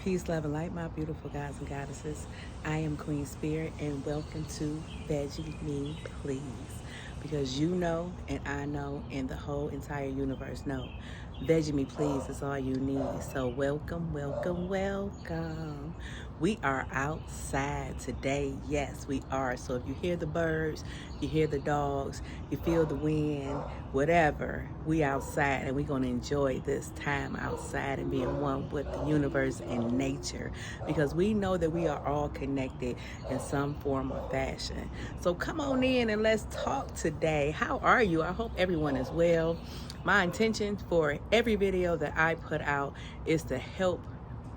Peace, love, and light, my beautiful gods and goddesses. I am Queen Spirit, and welcome to Veggie Me Please. Because you know, and I know, and the whole entire universe know, Veggie Me Please is all you need. So welcome, welcome, welcome. We are outside today. Yes, we are. So if you hear the birds, you hear the dogs, you feel the wind, whatever, we outside, and we're going to enjoy this time outside and being one with the universe and nature, because we know that we are all connected in some form or fashion. So come on in and let's talk today. How are you? I hope everyone is well. My intention for every video that I put out is to help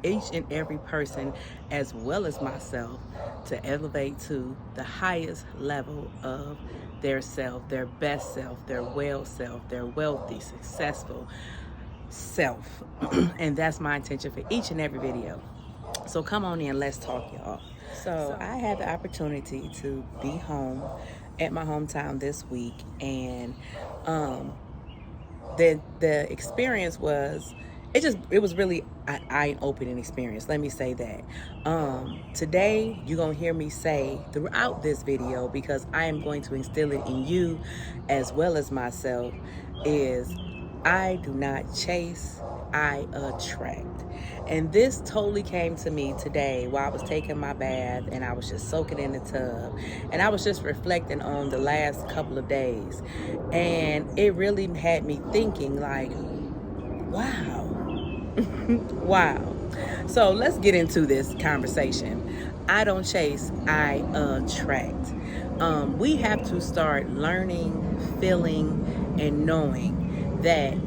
each and every person, as well as myself, to elevate to the highest level of their self, their best self, their well self, their wealthy, successful self. And that's my intention for each and every video. So come on in, let's talk, y'all. So I had the opportunity to be home at my hometown this week, and the experience was, it was really an eye-opening experience. Let me say that. Today, you're going to hear me say throughout this video, because I am going to instill it in you as well as myself, is I do not chase, I attract. And this totally came to me today while I was taking my bath and I was just soaking in the tub. And I was just reflecting on the last couple of days. And it really had me thinking, like, wow. Wow. So let's get into this conversation. I don't chase, I attract. We have to start learning, feeling, and knowing that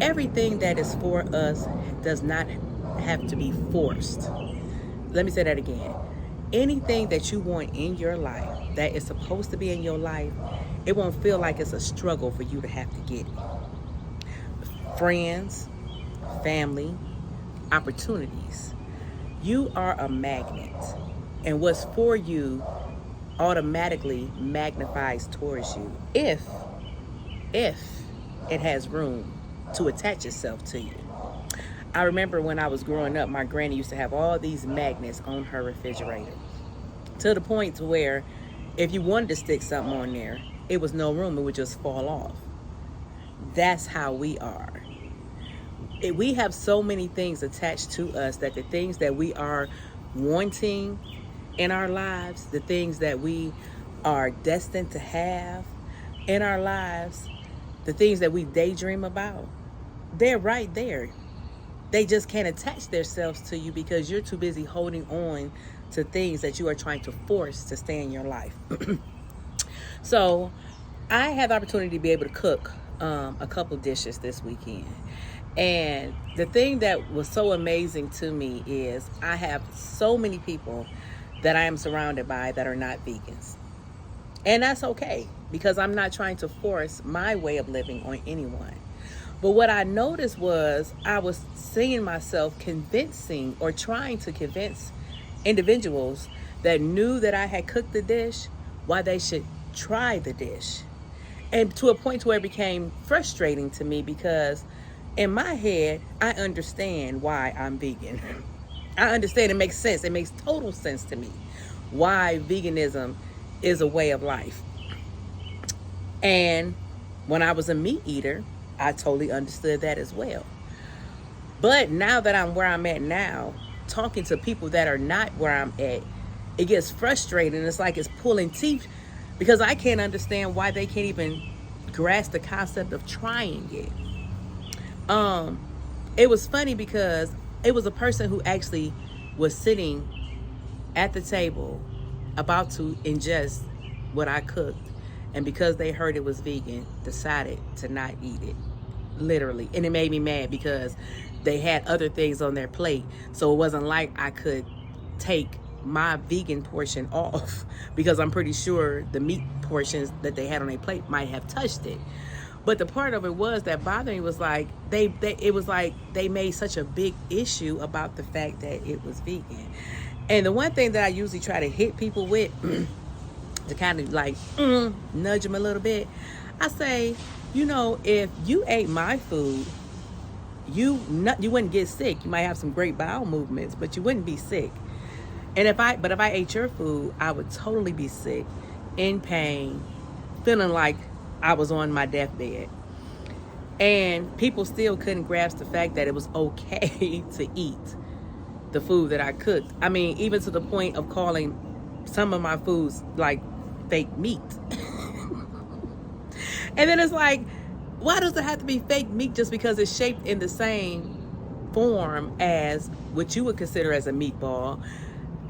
everything that is for us does not have to be forced. Let me say that again. Anything that you want in your life that is supposed to be in your life, it won't feel like it's a struggle for you to have to get it. Friends, family, opportunities. You are a magnet, and what's for you automatically magnifies towards you if it has room to attach itself to you. I remember when I was growing up, my granny used to have all these magnets on her refrigerator, to the point to where if you wanted to stick something on there, it was no room, it would just fall off. That's how we are. We have so many things attached to us that the things that we are wanting in our lives, the things that we are destined to have in our lives, the things that we daydream about, they're right there. They just can't attach themselves to you because you're too busy holding on to things that you are trying to force to stay in your life. So I had the opportunity to be able to cook a couple dishes this weekend. And the thing that was so amazing to me is I have so many people that I am surrounded by that are not vegans. And that's okay, because I'm not trying to force my way of living on anyone. But what I noticed was I was seeing myself convincing or trying to convince individuals that knew that I had cooked the dish why they should try the dish. And to a point where it became frustrating to me, because in my head, I understand why I'm vegan. I understand, it makes sense. It makes total sense to me why veganism is a way of life. And when I was a meat eater, I totally understood that as well. But now that I'm where I'm at now, talking to people that are not where I'm at, it gets frustrating. It's like it's pulling teeth, because I can't understand why they can't even grasp the concept of trying it. It was funny because it was a person who actually was sitting at the table about to ingest what I cooked, and because they heard it was vegan, decided to not eat it, literally. And it made me mad because they had other things on their plate, so it wasn't like I could take my vegan portion off, because I'm pretty sure the meat portions that they had on their plate might have touched it. But the part of it was that bothered me was like it was like they made such a big issue about the fact that it was vegan. And the one thing that I usually try to hit people with to kind of like nudge them a little bit, I say, you know, if you ate my food, you wouldn't get sick. You might have some great bowel movements, but you wouldn't be sick. And if I ate your food, I would totally be sick, in pain, feeling like I was on my deathbed. And people still couldn't grasp the fact that it was okay to eat the food that I cooked. I mean, even to the point of calling some of my foods like fake meat. And then it's like, why does it have to be fake meat just because it's shaped in the same form as what you would consider as a meatball?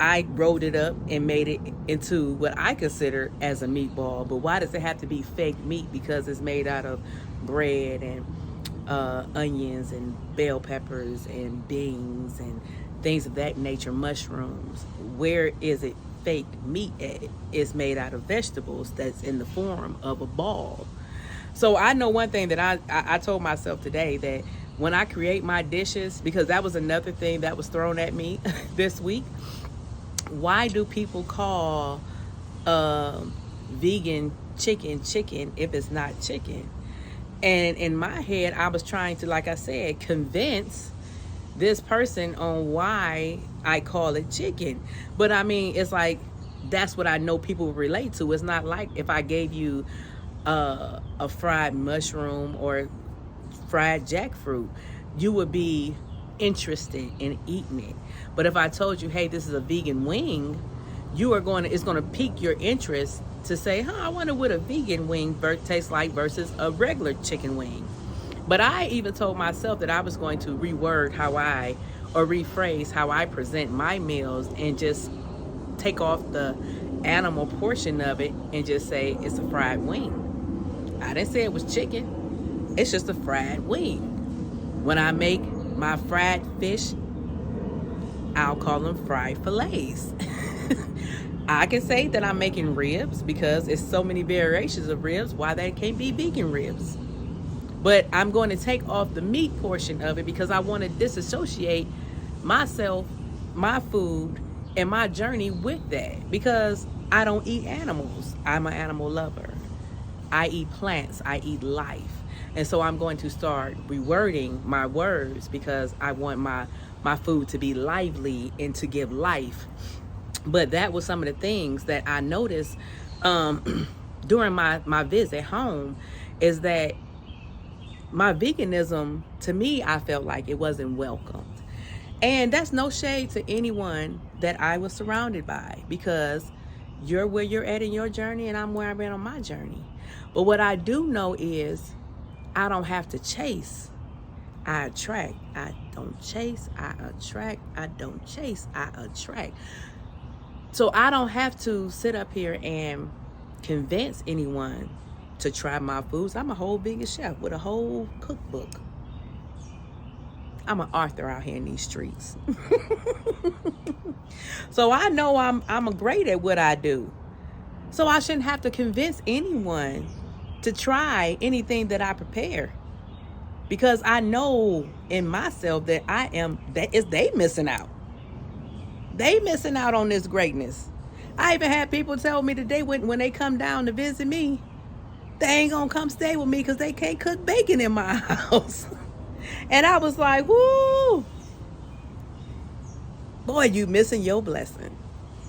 I rolled it up and made it into what I consider as a meatball. But why does it have to be fake meat? Because it's made out of bread and onions and bell peppers and beans and things of that nature, mushrooms. Where is it fake meat at? It's made out of vegetables that's in the form of a ball. So I know one thing that I told myself today, that when I create my dishes, because that was another thing that was thrown at me this week. Why do people call vegan chicken if it's not chicken? And in my head, I was trying to, like I said, convince this person on why I call it chicken. But I mean, it's like, that's what I know people relate to. It's not like if I gave you a fried mushroom or fried jackfruit, you would be interested in eating it. But if I told you, hey, this is a vegan wing, it's going to pique your interest to say, I wonder what a vegan wing tastes like versus a regular chicken wing. But I even told myself that I was going to reword or rephrase how I present my meals, and just take off the animal portion of it and just say it's a fried wing. I didn't say it was chicken. It's just a fried wing. When I make my fried fish, I'll call them fried fillets. I can say that I'm making ribs because it's so many variations of ribs. Why they can't be vegan ribs? But I'm going to take off the meat portion of it because I want to disassociate myself, my food, and my journey with that. Because I don't eat animals. I'm an animal lover. I eat plants. I eat life. And so I'm going to start rewording my words because I want my food to be lively and to give life. But that was some of the things that I noticed during my visit home, is that my veganism, to me, I felt like it wasn't welcomed. And that's no shade to anyone that I was surrounded by, because you're where you're at in your journey and I'm where I've been on my journey. But what I do know is I don't have to chase. I attract. I don't chase. I attract. I don't chase. I attract. So I don't have to sit up here and convince anyone to try my foods. I'm a whole vegan chef with a whole cookbook. I'm an author out here in these streets. So I know I'm great at what I do. So I shouldn't have to convince anyone to try anything that I prepare. Because I know in myself that they missing out. They missing out on this greatness. I even had people tell me today when they come down to visit me, they ain't gonna come stay with me because they can't cook bacon in my house. And I was like, whoo, boy, you missing your blessing.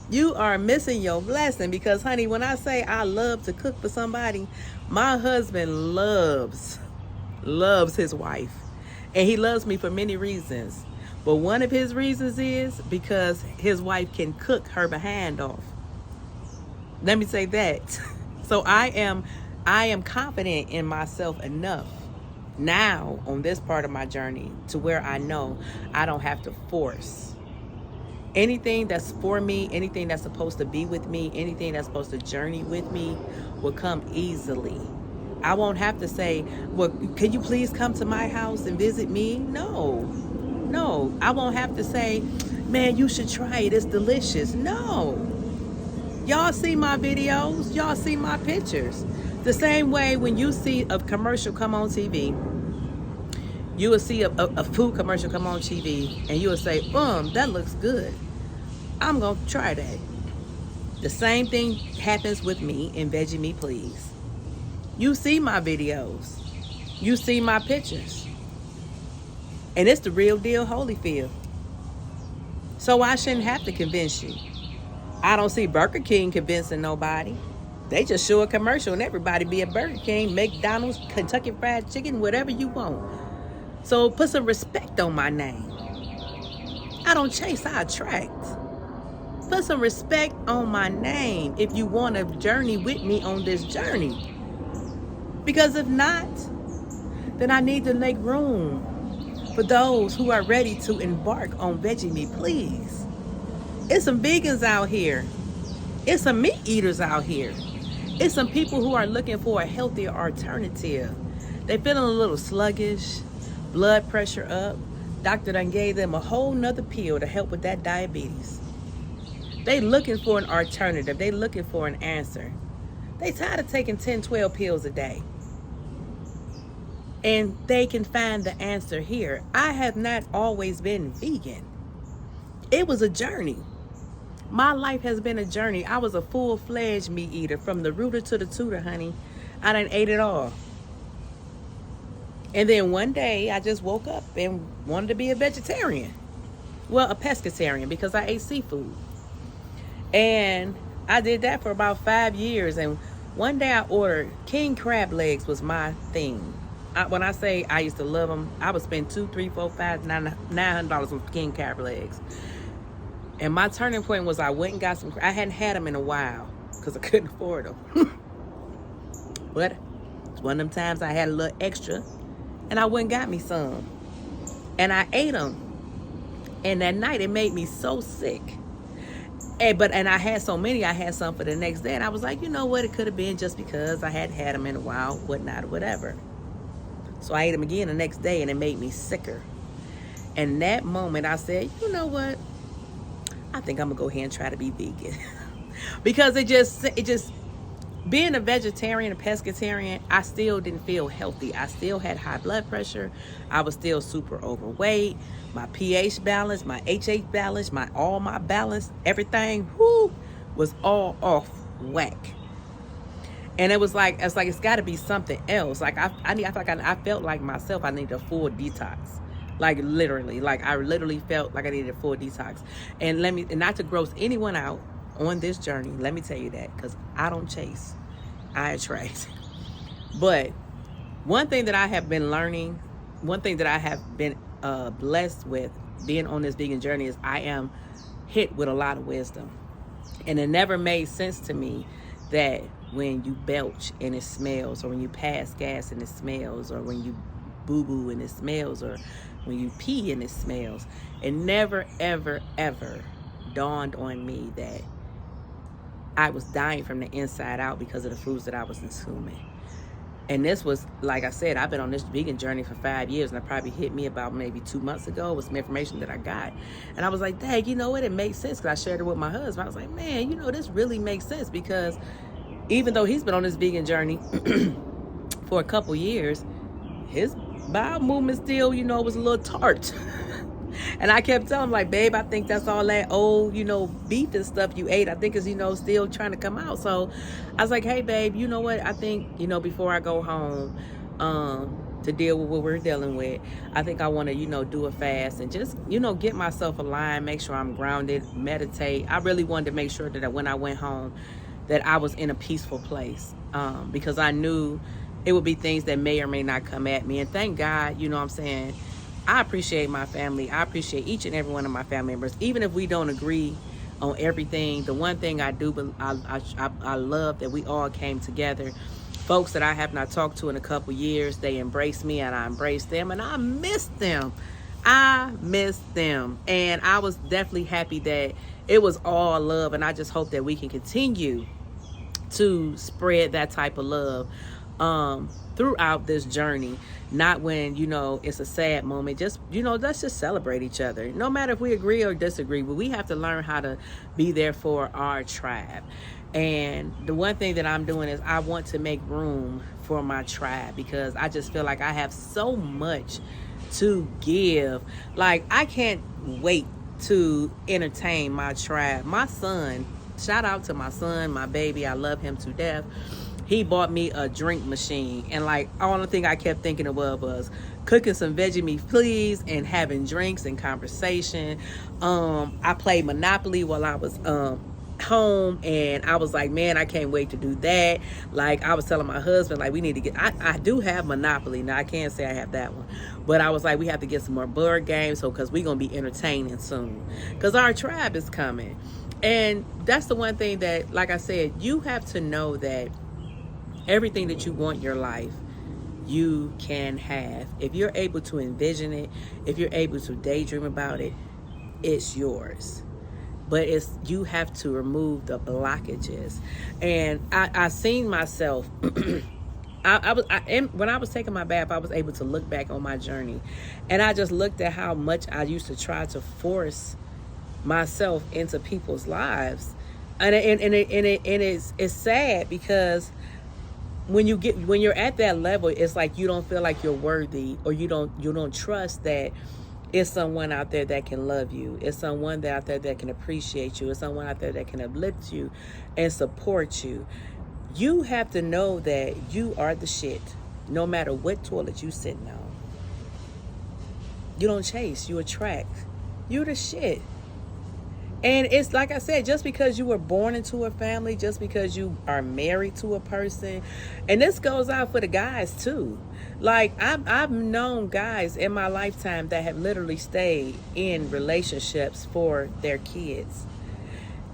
You are missing your blessing, because honey, when I say I love to cook for somebody, my husband loves his wife, and he loves me for many reasons. But one of his reasons is because his wife can cook her behind off. Let me say that. So I am confident in myself enough now on this part of my journey to where I know I don't have to force anything that's for me, anything that's supposed to be with me, anything that's supposed to journey with me will come easily. I won't have to say, well, can you please come to my house and visit me? No, I won't have to say, man, you should try it, it's delicious. No, y'all see my videos, y'all see my pictures. The same way when you see a commercial come on TV, you will see a food commercial come on TV and you will say, that looks good. I'm going to try that. The same thing happens with me in Veggie Me Please. You see my videos. You see my pictures. And it's the real deal Holyfield. So I shouldn't have to convince you. I don't see Burger King convincing nobody. They just show a commercial and everybody be at Burger King, McDonald's, Kentucky Fried Chicken, whatever you want. So put some respect on my name. I don't chase, I attract. Put some respect on my name if you want to journey with me on this journey. Because if not, then I need to make room for those who are ready to embark on Veggie Me, please. It's some vegans out here. It's some meat eaters out here. It's some people who are looking for a healthier alternative. They feeling a little sluggish, blood pressure up. Doctor done gave them a whole nother pill to help with that diabetes. They looking for an alternative. They looking for an answer. They tired of taking 10, 12 pills a day. And they can find the answer here. I have not always been vegan. It was a journey. My life has been a journey. I was a full-fledged meat eater from the rooter to the tutor, honey. I done ate it all. And then one day I just woke up and wanted to be a vegetarian. Well, a pescatarian, because I ate seafood. And I did that for about 5 years. And one day I ordered king crab legs was my thing. When I say I used to love them, I would spend $200, $300, $400, $900 on king crab legs. And my turning point was I went and got some. I hadn't had them in a while because I couldn't afford them. But it's one of them times I had a little extra, and I went and got me some. And I ate them. And that night it made me so sick. And I had so many, I had some for the next day. And I was like, you know what? It could have been just because I hadn't had them in a while, whatnot, or whatever. So I ate them again the next day, and it made me sicker. And that moment I said, you know what? I think I'm gonna go ahead and try to be vegan. Because it just being a vegetarian, a pescatarian, I still didn't feel healthy. I still had high blood pressure. I was still super overweight. My pH balance, my HH balance, all my balance, everything, was all off whack. And it was like, it's got to be something else. Like I felt like myself, I needed a full detox. Like literally, I literally felt like I needed a full detox. And not to gross anyone out on this journey, let me tell you that, because I don't chase, I attract. But one thing that I have been learning, one thing that I have been blessed with being on this vegan journey is I am hit with a lot of wisdom. And it never made sense to me that when you belch and it smells, or when you pass gas and it smells, or when you boo-boo and it smells, or when you pee and it smells, it never, ever, ever dawned on me that I was dying from the inside out because of the foods that I was consuming. And this was, like I said, I've been on this vegan journey for 5 years, and it probably hit me about maybe 2 months ago with some information that I got. And I was like, dang, you know what? It makes sense, because I shared it with my husband. I was like, man, you know, this really makes sense, because even though he's been on this vegan journey for a couple years, his bowel movement still, you know, was a little tart. And I kept telling him, like, babe, I think that's all that old, you know, beef and stuff you ate. I think is, you know, still trying to come out. So I was like, hey, babe, you know what? I think, you know, before I go home to deal with what we're dealing with, I think I want to, you know, do a fast and just, you know, get myself aligned, make sure I'm grounded, meditate. I really wanted to make sure that when I went home that I was in a peaceful place, because I knew it would be things that may or may not come at me. And thank God, you know what I'm saying, I appreciate my family. I appreciate each and every one of my family members. Even if we don't agree on everything, the one thing I do, but I love that we all came together. Folks that I have not talked to in a couple years, they embraced me and I embraced them, and I miss them. I miss them. And I was definitely happy that it was all love, and I just hope that we can continue to spread that type of love throughout this journey. Not when, you know, it's a sad moment. Just, you know, let's just celebrate each other. No matter if we agree or disagree, but we have to learn how to be there for our tribe. And the one thing that I'm doing is I want to make room for my tribe, because I just feel like I have so much to give. Like, I can't wait to entertain my tribe. My son, shout out to my son, my baby, I love him to death. he bought me a drink machine. And like, all thing I kept thinking of was cooking some veggie meat, please, and having drinks and conversation. I played Monopoly while I was home, and I was like, man, I can't wait to do that. Like, I was telling my husband, like, we need to get, I do have Monopoly now. I can't say I have that one, but I was like, we have to get some more board games, so because we're gonna be entertaining soon, because our tribe is coming. And that's the one thing that, like I said, you have to know that everything that you want in your life, you can have. If you're able to envision it, if you're able to daydream about it, it's yours. But you have to remove the blockages. And I seen myself. When I was taking my bath, I was able to look back on my journey, and I just looked at how much I used to try to force myself into people's lives, and it's sad, because when you're at that level, it's like you don't feel like you're worthy, or you don't trust that it's someone out there that can love you. It's someone out there that can appreciate you. It's someone out there that can uplift you and support you. You have to know that you are the shit, no matter what toilet you sitting on. You don't chase, you attract. You're the shit. And it's like I said, just because you were born into a family, just because you are married to a person, and this goes out for the guys too. Like, I've known guys in my lifetime that have literally stayed in relationships for their kids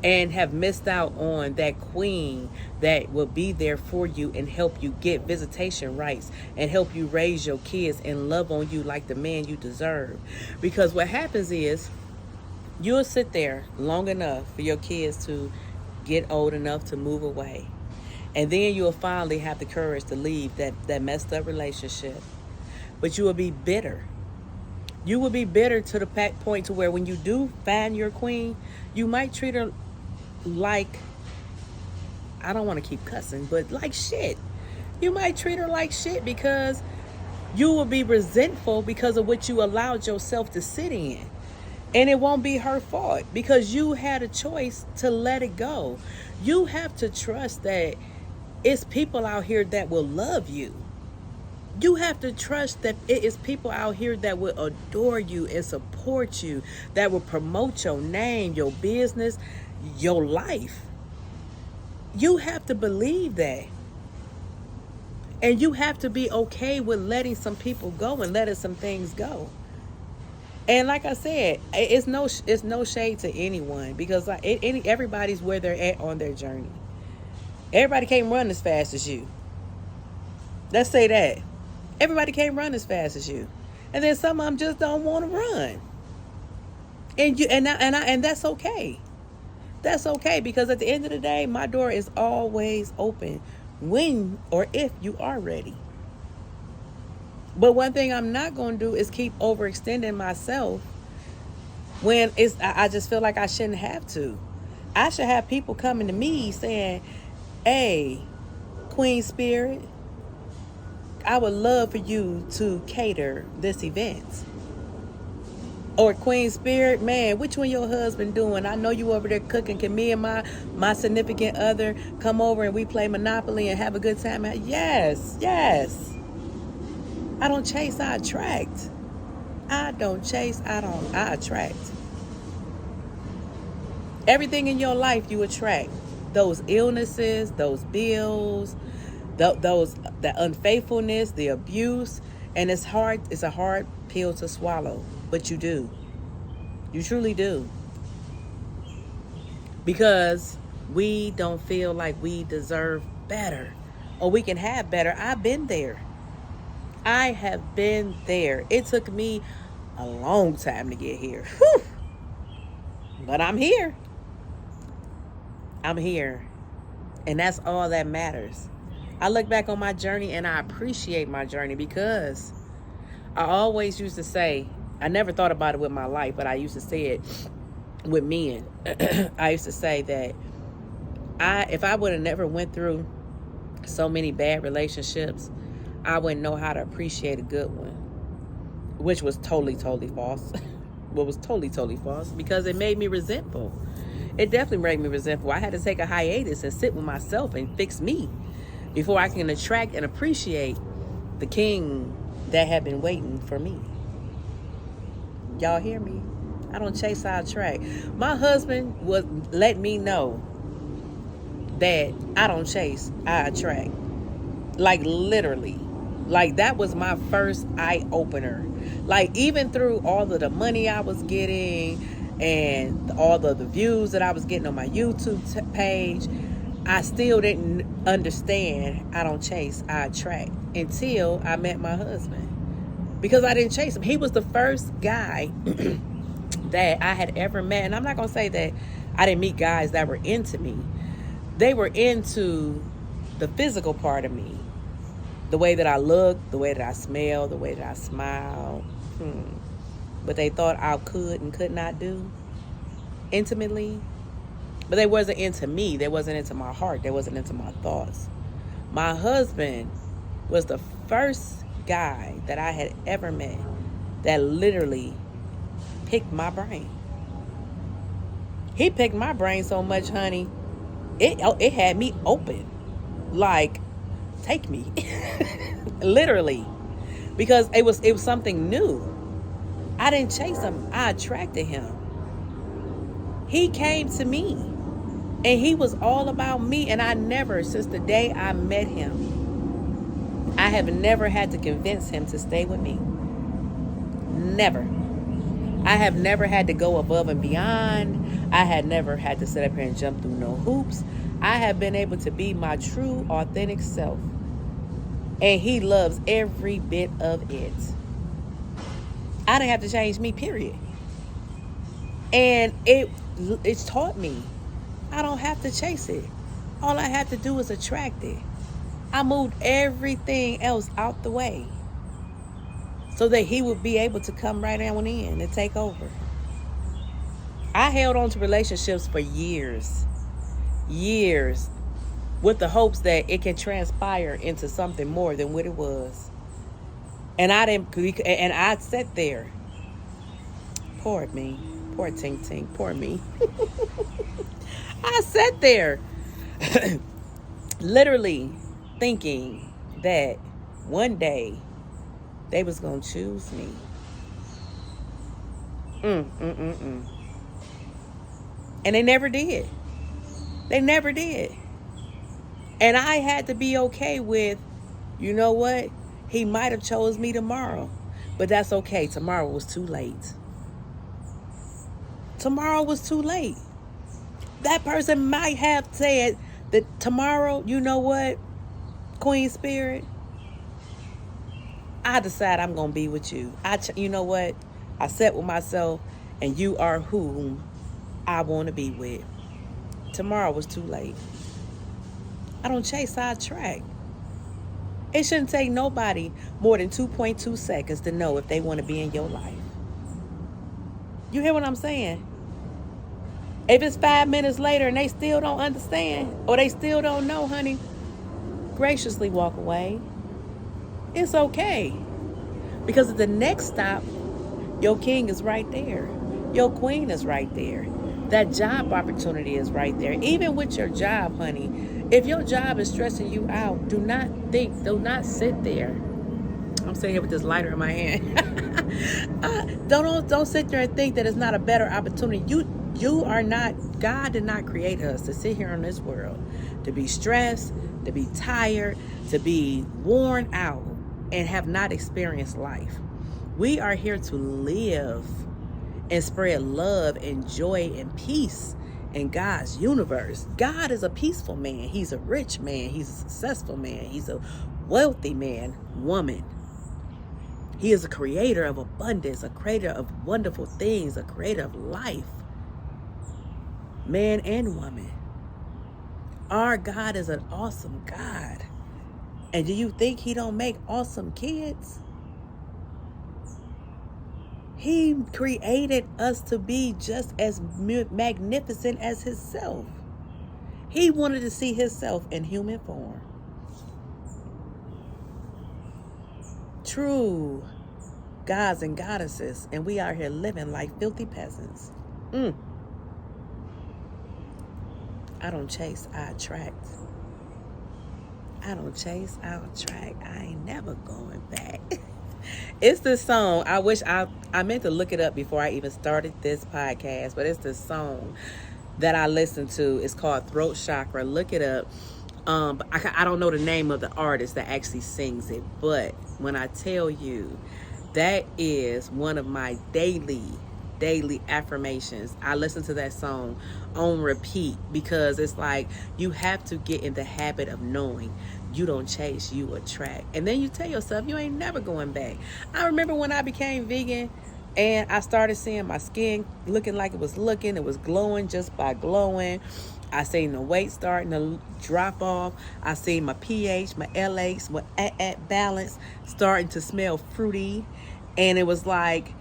and have missed out on that queen that will be there for you and help you get visitation rights and help you raise your kids and love on you like the man you deserve. Because what happens is, you'll sit there long enough for your kids to get old enough to move away. And then you'll finally have the courage to leave that messed up relationship. But you will be bitter. You will be bitter to the point to where when you do find your queen, you might treat her like, I don't want to keep cussing, but like shit. You might treat her like shit, because you will be resentful because of what you allowed yourself to sit in. And it won't be her fault, because you had a choice to let it go. You have to trust that it's people out here that will love you. You have to trust that it is people out here that will adore you and support you, that will promote your name, your business, your life. You have to believe that. And you have to be okay with letting some people go and letting some things go. And like I said, it's no shade to anyone, because like everybody's where they're at on their journey. Everybody can't run as fast as you. Let's say that. Everybody can't run as fast as you. And then some of them just don't want to run. And that's okay. That's okay, because at the end of the day, my door is always open when or if you are ready. But one thing I'm not going to do is keep overextending myself when I just feel like I shouldn't have to. I should have people coming to me saying, hey, Queen Spirit, I would love for you to cater this event. Or Queen Spirit, man, which one your husband doing? I know you over there cooking. Can me and my significant other come over and we play Monopoly and have a good time? Yes. I don't chase, I attract. I don't chase, I attract. Everything in your life you attract. Those illnesses, those bills, the unfaithfulness, the abuse, and it's a hard pill to swallow, but you do. You truly do. Because we don't feel like we deserve better or we can have better. I've been there. I have been there. It took me a long time to get here. Whew. But I'm here. I'm here. And that's all that matters. I look back on my journey and I appreciate my journey, because I always used to say, I never thought about it with my life, but I used to say it with men. I used to say that if I would have never went through so many bad relationships, I wouldn't know how to appreciate a good one, which was totally false. What was totally false, because it made me resentful. It definitely made me resentful. I had to take a hiatus and sit with myself and fix me. before I can attract and appreciate the king that had been waiting for me. Y'all hear me? I don't chase, I attract. My husband would let me know that I don't chase, I attract. Like literally. Like that was my first eye opener. Like even through all of the money I was getting and all of the views that I was getting on my YouTube page, I still didn't understand I don't chase, I attract until I met my husband. Because I didn't chase him. He was the first guy that I had ever met. And I'm not going to say that I didn't meet guys that were into me. They were into the physical part of me. The way that I looked, the way that I smelled, the way that I smiled. But they thought I could and could not do intimately. But they wasn't into me. They wasn't into my heart. They wasn't into my thoughts. My husband was the first guy that I had ever met that literally picked my brain. He picked my brain so much, honey, it had me open. Like, take me. Literally. Because it was something new. I didn't chase him. I attracted him. He came to me. And he was all about me. And I never, since the day I met him, I have never had to convince him to stay with me. Never. I have never had to go above and beyond. I had never had to sit up here and jump through no hoops. I have been able to be my true, authentic self. And he loves every bit of it. I didn't have to change me, period. And it's taught me I don't have to chase it. All I have to do is attract it. I moved everything else out the way so that he would be able to come right on in and take over. I held on to relationships for years, with the hopes that it can transpire into something more than what it was. And I sat there. Poor me. Poor Tink Tink. Poor me. I sat there literally thinking that one day they was gonna choose me. And they never did. They never did. And I had to be okay with, you know what? He might have chose me tomorrow, but that's okay. Tomorrow was too late. Tomorrow was too late. That person might have said that tomorrow, you know what, Queen Spirit, I decide I'm going to be with you. You know what? I sat with myself and you are whom I want to be with. Tomorrow was too late. I don't chase, I attract. It shouldn't take nobody more than 2.2 seconds to know if they want to be in your life. You hear what I'm saying? If it's 5 minutes later and they still don't understand or they still don't know, honey, graciously walk away. It's okay. Because at the next stop, your king is right there. Your queen is right there. That job opportunity is right there. Even with your job, honey, if your job is stressing you out, do not sit there. I'm sitting here with this lighter in my hand. Don't sit there and think that it's not a better opportunity. You are not, God did not create us to sit here in this world, to be stressed, to be tired, to be worn out, and have not experienced life. We are here to live and spread love and joy and peace in God's universe. God is a peaceful man. He's a rich man. He's a successful man. He's a wealthy man, woman. He is a creator of abundance, a creator of wonderful things, a creator of life. Man and woman. Our God is an awesome God. And do you think he don't make awesome kids? He created us to be just as magnificent as himself. He wanted to see himself in human form. True gods and goddesses, and we are here living like filthy peasants. I don't chase, I attract. I don't chase, I'll attract. I ain't never going back. It's the song. I wish I meant to look it up before I even started this podcast, but it's the song that I listened to. It's called Throat Chakra. Look it up. But I don't know the name of the artist that actually sings it, but when I tell you, that is one of my daily affirmations. I listen to that song on repeat because it's like you have to get in the habit of knowing you don't chase, you attract. And then you tell yourself you ain't never going back. I remember when I became vegan and I started seeing my skin looking like it was looking. It was glowing just by glowing. I seen the weight starting to drop off. I seen my pH, my LH, my at balance starting to smell fruity. And it was like,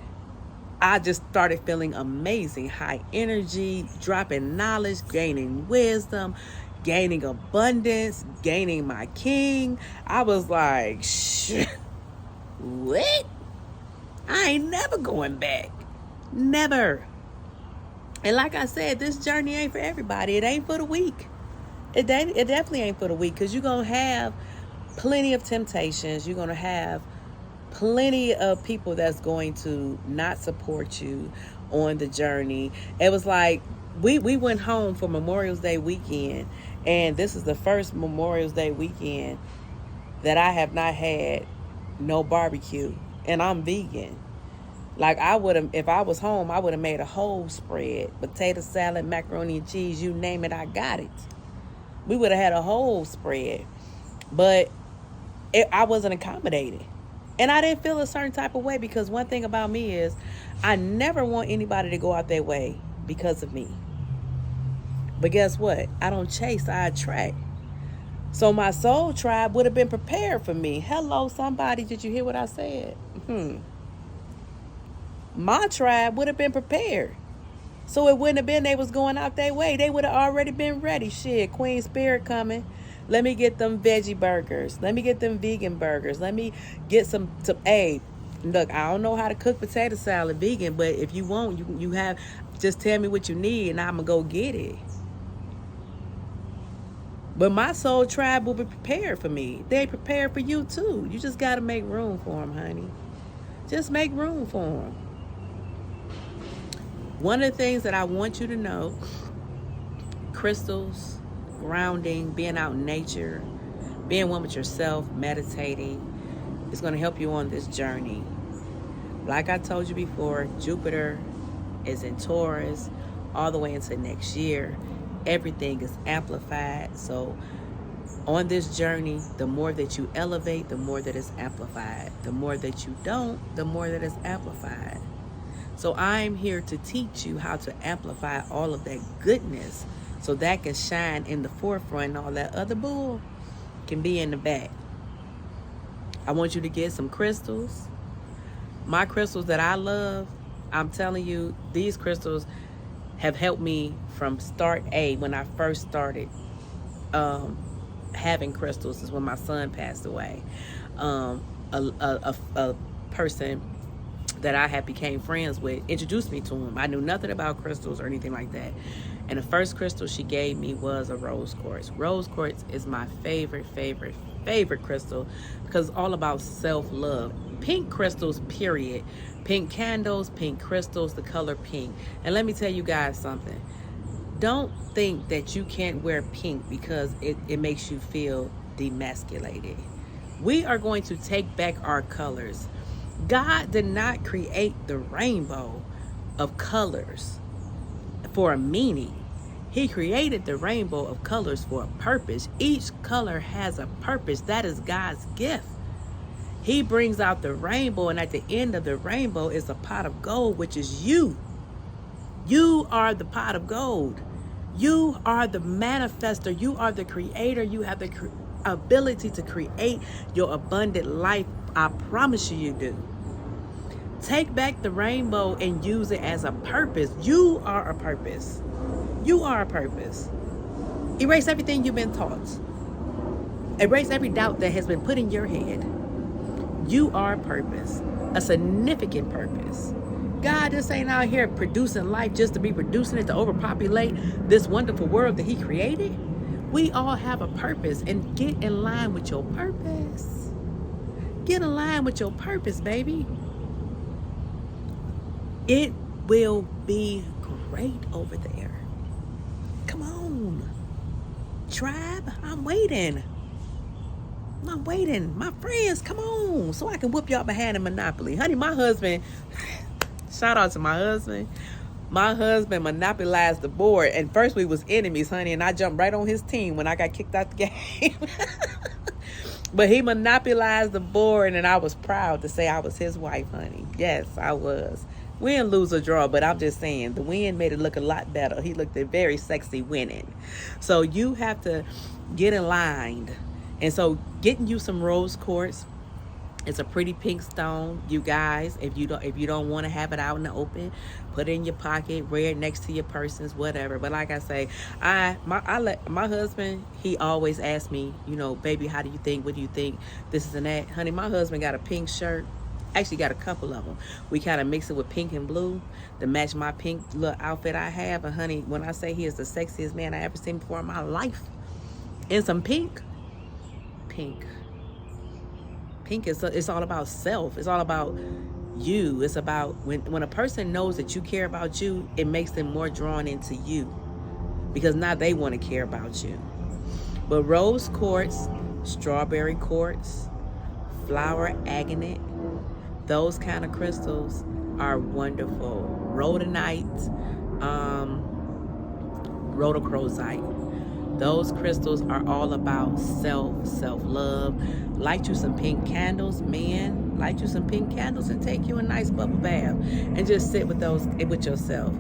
I just started feeling amazing, high energy, dropping knowledge, gaining wisdom, gaining abundance, gaining my king. I was like, what? I ain't never going back. Never. And like I said, this journey ain't for everybody. It ain't for the weak. It definitely ain't for the weak, because you're going to have plenty of temptations. You're going to have plenty of people that's going to not support you on the journey. It was like we went home for Memorial Day weekend, and this is the first Memorial Day weekend that I have not had no barbecue, and I'm vegan. Like, I would have, if I was home, I would have made a whole spread. Potato salad, macaroni and cheese, you name it, I got it. We would have had a whole spread. But I wasn't accommodated. And I didn't feel a certain type of way, because one thing about me is I never want anybody to go out their way because of me. But guess what? I don't chase, I attract. So my soul tribe would have been prepared for me. Hello, somebody, did you hear what I said? My tribe would have been prepared. So it wouldn't have been they was going out their way. They would have already been ready. Shit, Queen Spirit coming. Let me get them veggie burgers. Let me get them vegan burgers. Let me get some hey, look, I don't know how to cook potato salad vegan, but if you want, you have, just tell me what you need and I'm going to go get it. But my soul tribe will be prepared for me. They prepared for you too. You just got to make room for them, honey. Just make room for them. One of the things that I want you to know, crystals, grounding, being out in nature, being one with yourself, meditating, is going to help you on this journey. Like I told you before, Jupiter is in Taurus all the way into next year. Everything is amplified. So on this journey, the more that you elevate, the more that it's amplified. The more that you don't, the more that it's amplified. So I'm here to teach you how to amplify all of that goodness so that can shine in the forefront and all that other bull can be in the back. I want you to get some crystals. My crystals that I love, I'm telling you, these crystals have helped me from start A. When I first started having crystals is when my son passed away. A person that I had became friends with introduced me to him. I knew nothing about crystals or anything like that. And the first crystal she gave me was a rose quartz. Rose quartz is my favorite crystal because it's all about self-love. Pink crystals, period. Pink candles, pink crystals, the color pink. And let me tell you guys something. Don't think that you can't wear pink because it makes you feel demasculated. We are going to take back our colors. God did not create the rainbow of colors for a meaning. He created the rainbow of colors for a purpose. Each color has a purpose. That is God's gift. He brings out the rainbow, and at the end of the rainbow is a pot of gold, which is you. You are the pot of gold. You are the manifester. You are the creator. You have the ability to create your abundant life. I promise you do. Take back the rainbow and use it as a purpose. You are a purpose. You are a purpose. Erase everything you've been taught. Erase every doubt that has been put in your head. You are a purpose, a significant purpose. God just ain't out here producing life just to be producing it, to overpopulate this wonderful world that he created. We all have a purpose, and get in line with your purpose. Get in line with your purpose, baby. It will be great over there. Come on. Tribe, I'm waiting. I'm waiting. My friends, come on. So I can whoop y'all behind in Monopoly. Honey, my husband, shout out to my husband. My husband monopolized the board. And first we was enemies, honey. And I jumped right on his team when I got kicked out the game. But he monopolized the board. And I was proud to say I was his wife, honey. Yes, I was. Win, lose, or draw. But I'm just saying, the win made it look a lot better. He looked very sexy winning. So you have to get in line. And so getting you some rose quartz. It's a pretty pink stone, you guys. If you don't want to have it out in the open, put it in your pocket, wear it next to your purses, whatever. But like I say, my husband, he always asks me, baby, how do you think? What do you think? This is and that. Honey, my husband got a pink shirt. Actually got a couple of them. We kind of mix it with pink and blue to match my pink little outfit I have. And honey, when I say he is the sexiest man I ever seen before in my life, in some pink. Pink is, it's all about self. It's all about you. It's about when a person knows that you care about you, it makes them more drawn into you because now they want to care about you. But rose quartz, strawberry quartz, flower agate, those kind of crystals are wonderful. Rhodonite, rhodochrosite. Those crystals are all about self-love. Light you some pink candles, man. Light you some pink candles and take you a nice bubble bath and just sit with those with yourself.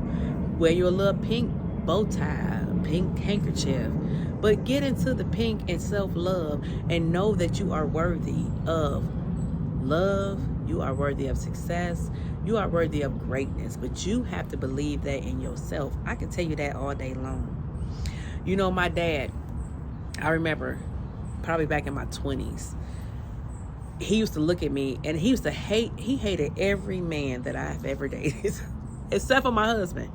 Wear you a little pink bow tie, pink handkerchief. But get into the pink and self-love and know that you are worthy of love. You are worthy of success. You are worthy of greatness. But you have to believe that in yourself. I can tell you that all day long. My dad, I remember probably back in my 20s, he used to look at me and he hated every man that I've ever dated, except for my husband.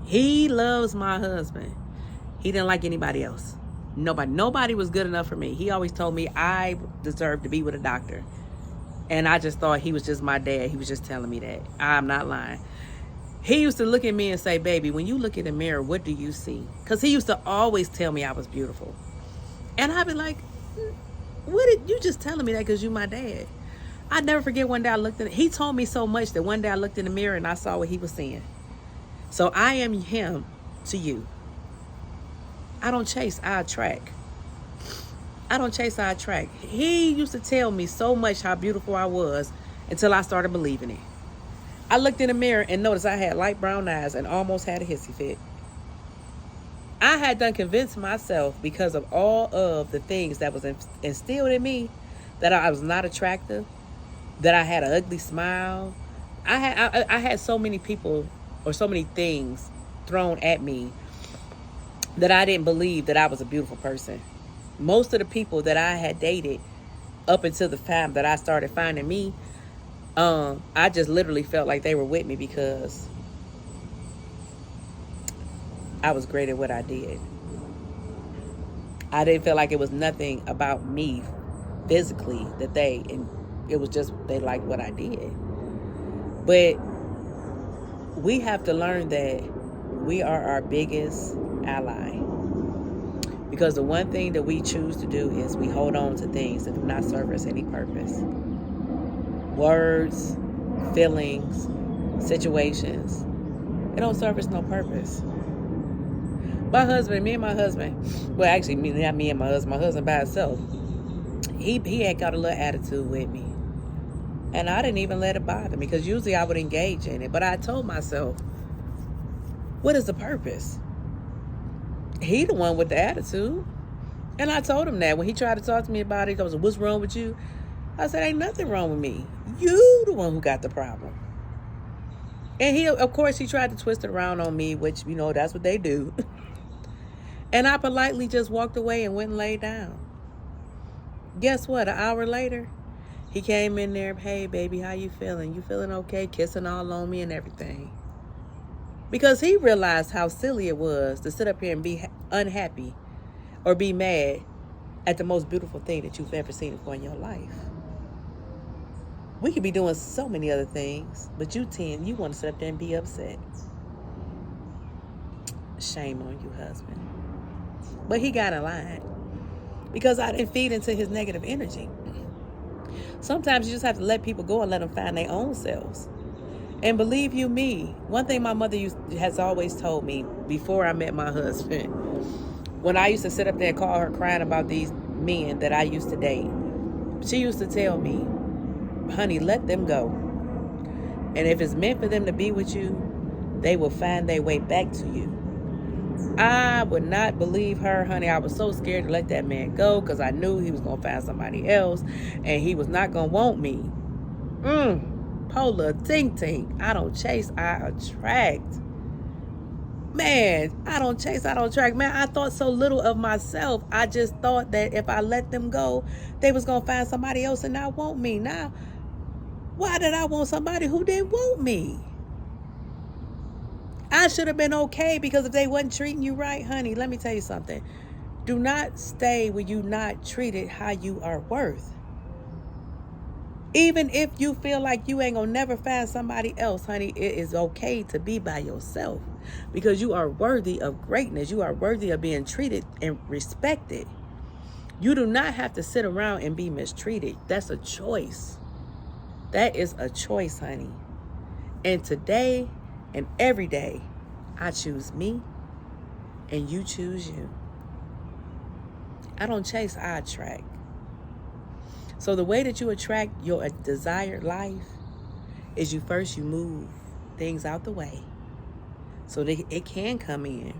He loves my husband. He didn't like anybody else. Nobody was good enough for me. He always told me I deserved to be with a doctor. And I just thought he was just my dad. He was just telling me that. I'm not lying. He used to look at me and say, baby, when you look in the mirror, what do you see? Because he used to always tell me I was beautiful. And I'd be like, what did you just telling me that because you my dad? I'd never forget one day he told me so much that one day I looked in the mirror and I saw what he was seeing. So I am him to you. I don't chase, I attract. I don't chase, I attract. He used to tell me so much how beautiful I was until I started believing it. I looked in the mirror and noticed I had light brown eyes and almost had a hissy fit. I had done convinced myself because of all of the things that was instilled in me that I was not attractive, that I had an ugly smile. I had so many people or so many things thrown at me that I didn't believe that I was a beautiful person. Most of the people that I had dated up until the time that I started finding me, I just literally felt like they were with me because I was great at what I did. I didn't feel like it was nothing about me physically it was just they liked what I did. But we have to learn that we are our biggest ally. Because the one thing that we choose to do is we hold on to things that do not serve us any purpose. Words, feelings, situations. It don't serve us no purpose. Me and my husband, well actually not me and my husband by himself, he had got a little attitude with me. And I didn't even let it bother me because usually I would engage in it. But I told myself, what is the purpose? He the one with the attitude. And I told him that when he tried to talk to me about it, he goes, what's wrong with you? I said, ain't nothing wrong with me. You the one who got the problem. And of course, he tried to twist it around on me, which, that's what they do. And I politely just walked away and went and laid down. Guess what? An hour later, he came in there, hey, baby, how you feeling? You feeling okay? Kissing all on me and everything. Because he realized how silly it was to sit up here and be unhappy or be mad at the most beautiful thing that you've ever seen before in your life. We could be doing so many other things, but you want to sit up there and be upset. Shame on you, husband. But he got in line because I didn't feed into his negative energy. Sometimes you just have to let people go and let them find their own selves. And believe you me, one thing my mother has always told me before I met my husband, when I used to sit up there and call her crying about these men that I used to date, she used to tell me, honey, let them go. And if it's meant for them to be with you, they will find their way back to you. I would not believe her, honey. I was so scared to let that man go because I knew he was going to find somebody else and he was not going to want me. Polar ting ting. I don't chase, I attract. Man, I don't chase, I don't attract. Man, I thought so little of myself. I just thought that if I let them go, they was going to find somebody else and not want me. Now, why did I want somebody who didn't want me? I should have been okay because if they wasn't treating you right, honey, let me tell you something. Do not stay where you not treated how you are worth. Even if you feel like you ain't gonna never find somebody else, honey, it is okay to be by yourself because you are worthy of greatness. You are worthy of being treated and respected. You do not have to sit around and be mistreated. That's a choice. That is a choice, honey. And today and every day, I choose me and you choose you. I don't chase, I attract. So the way that you attract your desired life is you move things out the way so that it can come in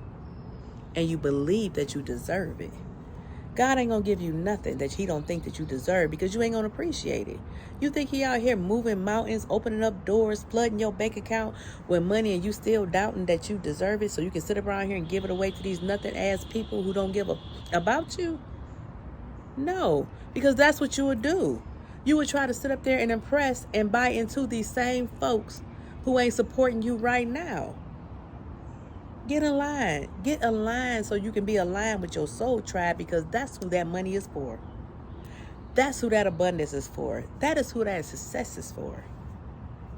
and you believe that you deserve it. God ain't gonna give you nothing that he don't think that you deserve because you ain't gonna appreciate it. You think he out here moving mountains, opening up doors, flooding your bank account with money and you still doubting that you deserve it so you can sit around here and give it away to these nothing ass people who don't give about you? No, because that's what you would do. You would try to sit up there and impress and buy into these same folks who ain't supporting you right now. Get aligned. Get aligned so you can be aligned with your soul tribe because that's who that money is for. That's who that abundance is for. That is who that success is for.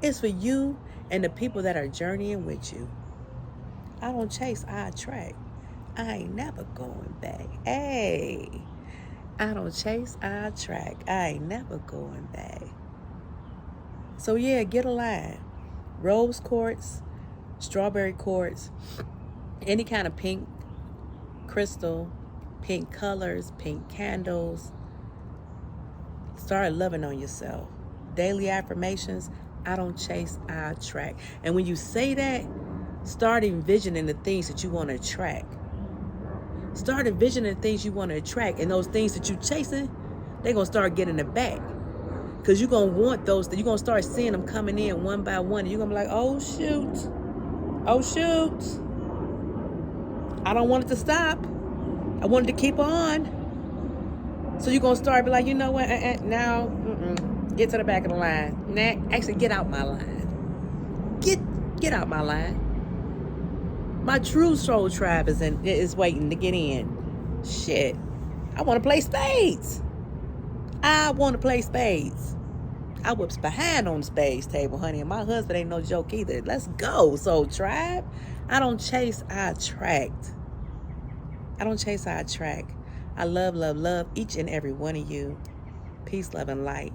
It's for you and the people that are journeying with you. I don't chase, I attract. I ain't never going back. Hey, I don't chase, I attract. I ain't never going back. So yeah, get aligned. Rose quartz, strawberry quartz, any kind of pink crystal, pink colors, pink candles. Start loving on yourself. Daily affirmations, I don't chase, I attract. And when you say that, start envisioning the things that you want to attract. Start envisioning the things you want to attract. And those things that you're chasing, they're going to start getting it back. Because you're going to want those. You're going to start seeing them coming in one by one. And you're going to be like, oh, shoot. Oh, shoot. I don't want it to stop. I wanted to keep on. So you're going to start be like, you know what? Now, get to the back of the line. Nah, actually, get out my line. Get out my line. My true soul tribe is waiting to get in. Shit. I want to play spades. I want to play spades. I whips behind on the spades table, honey, and my husband ain't no joke either. Let's go, soul tribe. I don't chase, I attract. I don't chase, I attract. I love, love, love each and every one of you. Peace, love, and light.